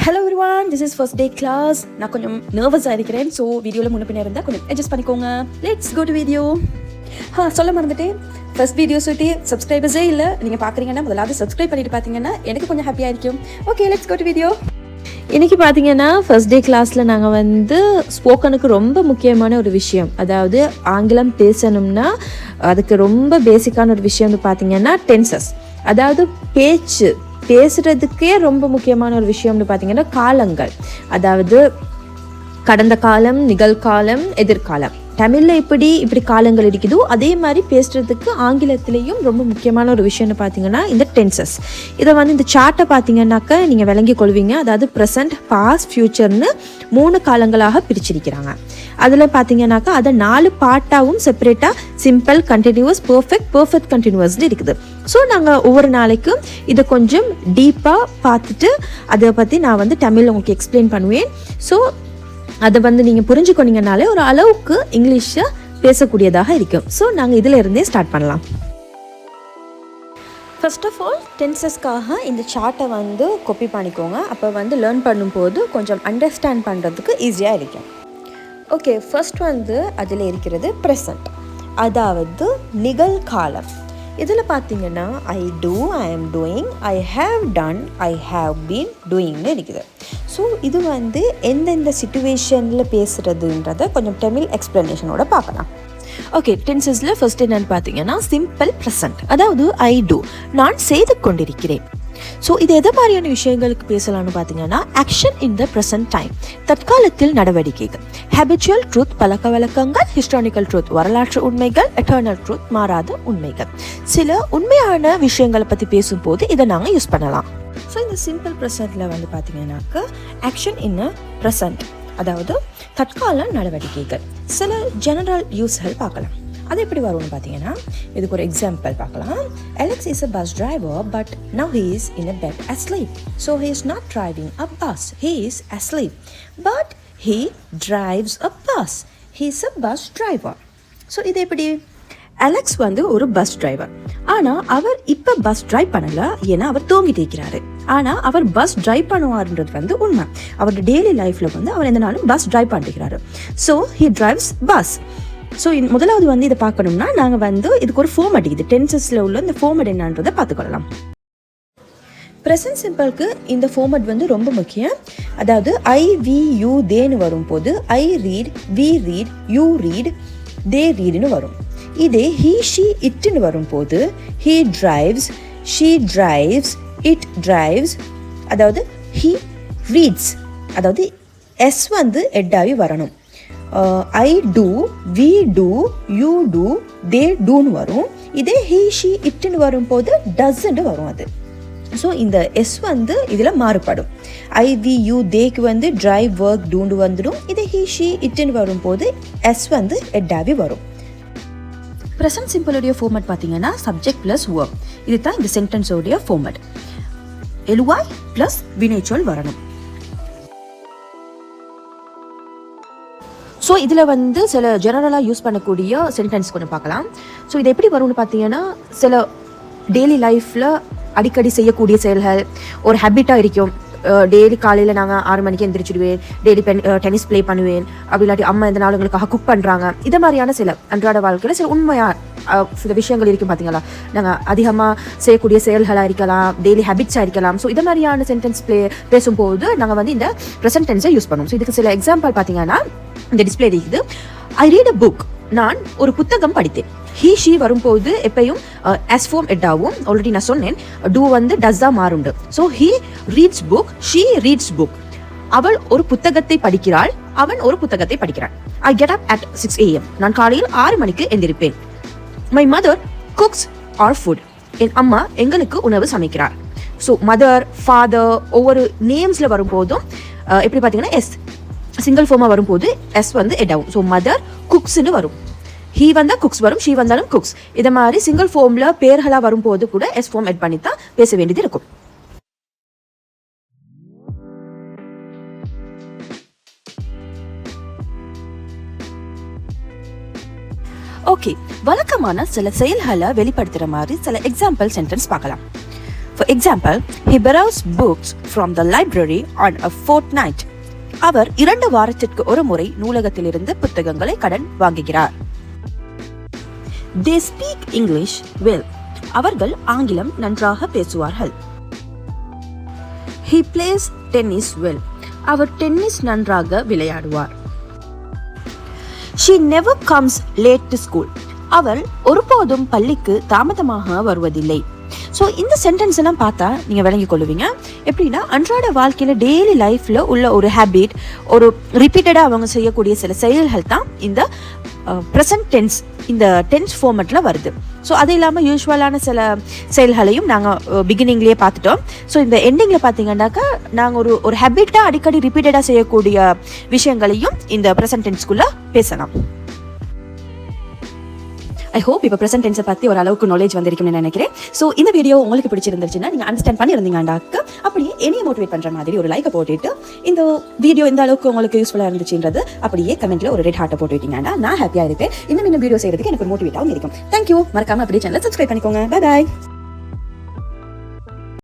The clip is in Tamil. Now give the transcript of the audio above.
Hello everyone, this is first day class. நான் கொஞ்சம் நர்வஸாக இருக்கிறேன். ஸோ வீடியோவில் முன்ன பின்ன இருந்தால் கொஞ்சம் அட்ஜஸ்ட் பண்ணிக்கோங்க. Let's go to video. சொல்ல மறந்துட்டேன், ஃபர்ஸ்ட் வீடியோ சுட்டி சப்ஸ்கிரைபர்ஸே இல்லை. நீங்கள் பார்க்குறீங்கன்னா முதலாவது சப்ஸ்கிரைப் பண்ணிட்டு பார்த்தீங்கன்னா எனக்கு கொஞ்சம் ஹாப்பியாக இருக்கும். Okay, let's go to video. இன்றைக்கி பார்த்தீங்கன்னா ஃபர்ஸ்ட் டே கிளாஸில் நாங்கள் ஸ்போக்கனுக்கு ரொம்ப முக்கியமான ஒரு விஷயம், அதாவது ஆங்கிலம் பேசணும்னா அதுக்கு ரொம்ப பேசிக்கான ஒரு விஷயம் பார்த்தீங்கன்னா டென்சஸ், அதாவது பேசுகிறதுக்கே ரொம்ப முக்கியமான ஒரு விஷயம்னு பார்த்தீங்கன்னா காலங்கள், அதாவது கடந்த காலம், நிகழ்காலம், எதிர்காலம். தமிழில் இப்படி காலங்கள் இருக்குதோ அதே மாதிரி பேசுகிறதுக்கு ஆங்கிலத்திலையும் ரொம்ப முக்கியமான ஒரு விஷயம்னு பார்த்தீங்கன்னா இந்த டென்சஸ். இதை இந்த சார்ட்டை பார்த்தீங்கன்னாக்கா நீங்கள் விளங்கி கொள்வீங்க. அதாவது ப்ரெசன்ட், பாஸ்ட், ஃப்யூச்சர்னு 3 காலங்களாக பிரிச்சிருக்கிறாங்க. அதில் பார்த்தீங்கன்னாக்கா அதை 4 பார்ட்டாகவும் செப்பரேட்டாக சிம்பிள், கண்டினியூவஸ், பர்ஃபெக்ட் கண்டினியூவஸ்னு இருக்குது. ஸோ நாங்கள் ஒவ்வொரு நாளைக்கும் இதை கொஞ்சம் டீப்பாக பார்த்துட்டு அதை பற்றி நான் தமிழில் உங்களுக்கு எக்ஸ்பிளைன் பண்ணுவேன். ஸோ அதை நீங்கள் புரிஞ்சுக்கொண்டீங்கனாலே ஒரு அளவுக்கு இங்கிலீஷை பேசக்கூடியதாக இருக்கும். ஸோ நாங்கள் இதில் இருந்தே ஸ்டார்ட் பண்ணலாம். ஃபர்ஸ்ட் ஆஃப் ஆல் டென்சஸ்க்காக இந்த சார்ட்டை காப்பி பண்ணிக்கோங்க. அப்போ லேர்ன் பண்ணும்போது கொஞ்சம் அண்டர்ஸ்டாண்ட் பண்ணுறதுக்கு ஈஸியாக இருக்கும். ஓகே, ஃபர்ஸ்ட் அதில் இருக்கிறது ப்ரெசண்ட், அதாவது நிகழ்காலம். இதில் பார்த்தீங்கன்னா ஐ do, I am doing, I have done, I have been டூயிங்னு இருக்குது. ஸோ இது எந்தெந்த சிச்சுவேஷனில் பேசுகிறதுன்றதை கொஞ்சம் தமிழ் எக்ஸ்ப்ளனேஷனோட பார்க்கலாம். ஓகே, டென்சஸில் ஃபர்ஸ்ட் என்னென்னு பார்த்தீங்கன்னா சிம்பிள் ப்ரெசன்ட், அதாவது ஐ டூ, நான் செய்து கொண்டிருக்கிறேன். ஸோ இது எதை மாதிரியான விஷயங்களுக்கு பேசலாம்னு பார்த்தீங்கன்னா action in the present time, தற்காலத்தில் நடவடிக்கைகள், ஹேபிச்சுவல் ட்ரூத், பழக்க வழக்கங்கள், ஹிஸ்டாரிக்கல் ட்ரூத், வரலாற்று உண்மைகள், எட்டர்னல் ட்ரூத், மாறாத உண்மைகள். சில உண்மையான விஷயங்களை பற்றி பேசும்போது இதை நாங்கள் யூஸ் பண்ணலாம். ஸோ இந்த சிம்பிள் ப்ரெசன்ட்டில் பார்த்தீங்கன்னாக்கா ஆக்ஷன் இன் அ ப்ரெசன்ட், அதாவது தற்கால நடவடிக்கைகள். சில ஜெனரல் யூஸ்கள் பார்க்கலாம். அது எப்படி வரும்னு பார்த்தீங்கன்னா இதுக்கு ஒரு எக்ஸாம்பிள் பார்க்கலாம். Alex is a bus driver but now he is in a bed asleep. So he is not driving a bus. He is asleep. But he drives a bus. He is a bus driver. So இது எப்படி? அலெக்ஸ் ஒரு பஸ் டிரைவர். ஆனால் அவர் இப்போ பஸ் டிரைவ் பண்ணலை, ஏன்னா அவர் தூங்கிட்டு இருக்கிறாரு. ஆனால் அவர் பஸ் டிரைவ் பண்ணுவார்ன்றது உண்மை. அவரோட டெய்லி லைஃப்பில் அவர் எந்த நாளும் பஸ் டிரைவ் பண்ணிருக்கிறாரு. So he drives bus. ஸோ முதலாவது இதை பார்க்கணும்னா நாங்கள் இதுக்கு ஒரு ஃபார்மட் இருக்குது. டென்சஸில் உள்ள இந்த ஃபார்மட் என்னன்றதை பார்த்துக்கொள்ளலாம். ப்ரெசன்ட் சிம்பிளுக்கு இந்த ஃபார்மட் ரொம்ப முக்கியம். அதாவது ஐ, வி, யூ, தேன்னு வரும்போது I read, we read, you read, they ரீடுன்னு வரும். இதே ஹீ, ஷீ, இட்டுன்னு வரும்போது he drives, she drives, it drives, அதாவது ஹீ ரீட்ஸ், அதாவது எஸ் எட்டாவி வரணும். I do, we do, you do, they டூன்னு வரும். இதே ஹீ, ஷீ, இட்டுன்னு வரும்போது டஸ்ன்னு வரும். அது ஸோ இந்த எஸ் இதில் மாறுபடும். ஐ, வி, யூ, தேக்கு டிரைவ், ஒர்க், டூண்டு வந்துடும். இதே ஹீ, ஷீ, இட்டுன்னு வரும்போது எஸ் எட்டாவி வரும். ப்ரெசன்ட் சிம்பிளுடைய ஃபார்மட் பார்த்தீங்கன்னா சப்ஜெக்ட் ப்ளஸ் வேர்ப். இதுதான் இந்த சென்டென்ஸோடைய ஃபார்மட். எழுவாய் ப்ளஸ் வினைச்சொல் வரணும். ஸோ இதில் சில ஜெனரலாக யூஸ் பண்ணக்கூடிய சென்டென்ஸ் கொஞ்சம் பார்க்கலாம். ஸோ இது எப்படி வரும்னு பார்த்தீங்கன்னா சில டெய்லி லைஃப்பில் அடிக்கடி செய்யக்கூடிய செயல்கள் ஒரு ஹேபிட்டாக இருக்கும். டெய்லி காலையில் நாங்கள் 6 மணிக்கு எந்திரிச்சிடுவேன், டெய்லி டென்னிஸ் ப்ளே பண்ணுவேன், அப்படி இல்லாட்டி அம்மா இந்த நாள் எங்களுக்காக குக் பண்ணுறாங்க. இதை மாதிரியான சில அன்றாட வாழ்க்கையில் சில உண்மையாக சில விஷயங்கள் இருக்கும் பார்த்தீங்களா. நாங்கள் அதிகமாக செய்யக்கூடிய செயல்களாக இருக்கலாம், டெய்லி ஹேபிட்ஸாக இருக்கலாம். ஸோ இதை மாதிரியான சென்டென்ஸ் பேசும்போது நாங்கள் இந்த ப்ரெசன்ட் டென்ஸை யூஸ் பண்ணுவோம். ஸோ இதுக்கு சில எக்ஸாம்பிள் பார்த்தீங்கன்னா இந்த டிஸ்பிளே இருக்குது. ஐ ரீட் அ புக், நான் ஒரு புத்தகம் படித்தேன். ஹீ, ஷீ வரும்போது எப்பயும் எஸ் ஃபார்ம் எட்டாவும். ஆல்ரெடி நான் சொன்னேன், டூ டஸ் தான் மாறுண்டு. So he reads book, she reads book. அவள் ஒரு புத்தகத்தை படிக்கிறாள், அவன் ஒரு புத்தகத்தை படிக்கிறான். I get up at 6 AM, நான் காலையில் 6 மணிக்கு எந்திரிப்பேன். My mother cooks our food, என் அம்மா எங்களுக்கு உணவு சமைக்கிறார். ஸோ மதர், ஃபாதர் ஒவ்வொரு நேம்ஸில் வரும்போதும் எப்படி பார்த்தீங்கன்னா எஸ் சிங்கிள் ஃபார்மாக வரும்போது எஸ் எட்டாவும். ஸோ மதர் குக்ஸ்ன்னு வரும். ஹீ குக்ஸ் வரும், ஷீ வந்தாலும் குக்ஸ். இதை மாதிரி சிங்கிள் ஃபார்மில் பேர்களாக வரும்போது கூட எஸ் ஃபார்ம் எட் பண்ணி தான் பேச வேண்டியது இருக்கும். ஓகே, வழக்கமான சில செயல்களை வெளிப்படுத்துகிற மாதிரி சில எக்ஸாம்பிள் சென்டென்ஸ் பார்க்கலாம். For example, he borrows books from the library on a fortnight. அவர் 2 வாரத்திற்கு ஒரு முறை நூலகத்திலிருந்து புத்தகங்களை கடன் வாங்குகிறார். They speak English well. அவர்கள் ஆங்கிலம் நன்றாக பேசுவார்கள். He plays tennis well. அவர் டென்னிஸ் நன்றாக விளையாடுவார். She never comes late to school. அவள் ஒருபோதும் பள்ளிக்கு தாமதமாக வருவதில்லை. ஸோ இந்த சென்டென்ஸ் எல்லாம் பார்த்தா நீங்கள் விளங்கிக் கொள்ளுவீங்க. எப்படின்னா அன்றாட வாழ்க்கையில் டெய்லி லைஃப்பில் உள்ள ஒரு ஹேபிட், ஒரு ரிப்பீட்டடாக அவங்க செய்யக்கூடிய சில செயல்கள் தான் இந்த ப்ரெசன்ட் டென்ஸ், இந்த டென்ஸ் ஃபார்மெட்டில் வருது. ஸோ அது இல்லாமல் யூஸ்வலான சில செயல்களையும் நாங்கள் பிகினிங்லேயே பார்த்துட்டோம். ஸோ இந்த எண்டிங்கில் பார்த்தீங்கன்னாக்கா நாங்கள் ஒரு ஹேபிட்டாக அடிக்கடி ரிப்பீட்டடாக செய்யக்கூடிய விஷயங்களையும் இந்த ப்ரெசன்ட் டென்ஸ்குள்ளே பேசலாம். ஐ ஹோப் இப்போ ப்ரெசன்ட் டென்ஸை பற்றி ஒரு அளவுக்கு நாலேஜ் வந்திருக்குன்னு நினைக்கிறேன். ஸோ இந்த வீடியோ உங்களுக்கு பிடிச்சிருந்துச்சுன்னா நீங்கள் அண்டர்ஸ்டாண்ட் பண்ணியிருந்தீங்கன்னாக்க அப்படியே என்னையை மோட்டிவேட் பண்ணுற மாதிரி ஒரு லைக்கை போட்டுட்டு இந்த வீடியோ எந்த அளவுக்கு உங்களுக்கு யூஸ்ஃபுல்லாக இருந்துச்சுன்றது அப்படியே கமெண்ட்டில் ஒரு ரெட் ஹார்ட்டை போட்டு விட்டீங்கன்னா நான் ஹாப்பியாக இருப்பேன். இன்னும் வீடியோ செய்கிறதுக்கு எனக்கு ஒரு மோட்டிவேட்டாகவும் இருக்கும். தேங்க்யூ. மறக்காமல் அப்படியே சேனலை சப்ஸ்கிரைப் பண்ணிக்கோங்க. Bye bye.